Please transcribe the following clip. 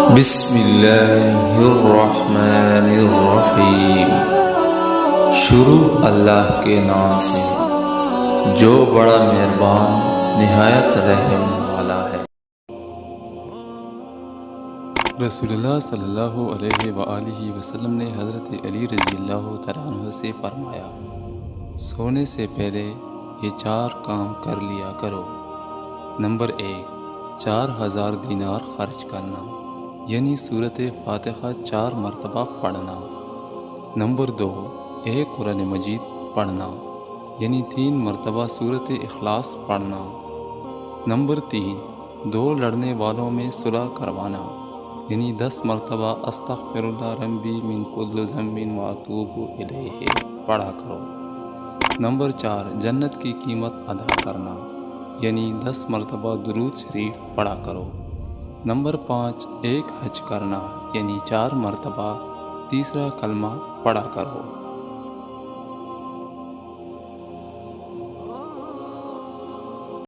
بسم اللہ الرحمن الرحیم۔ شروع اللہ کے نام سے جو بڑا مہربان نہایت رحم والا ہے۔ رسول اللہ صلی اللہ علیہ وآلہ وسلم نے حضرت علی رضی اللہ تعالیٰ عنہ سے فرمایا، سونے سے پہلے یہ 4 کام کر لیا کرو۔ نمبر 1، 4000 دینار خرچ کرنا، یعنی سورۃ فاتحہ 4 مرتبہ پڑھنا۔ نمبر 2، ایک قرآن مجید پڑھنا، یعنی 3 مرتبہ سورۃ اخلاص پڑھنا۔ نمبر 3، 2 لڑنے والوں میں صلح کروانا، یعنی 10 مرتبہ استغفر اللہ ربی من کل ذنب واتوب الیہ پڑھا کرو۔ نمبر 4، جنت کی قیمت ادا کرنا، یعنی 10 مرتبہ درود شریف پڑھا کرو۔ نمبر 5، ایک حج کرنا، یعنی 4 مرتبہ تیسرا کلمہ پڑھا کرو۔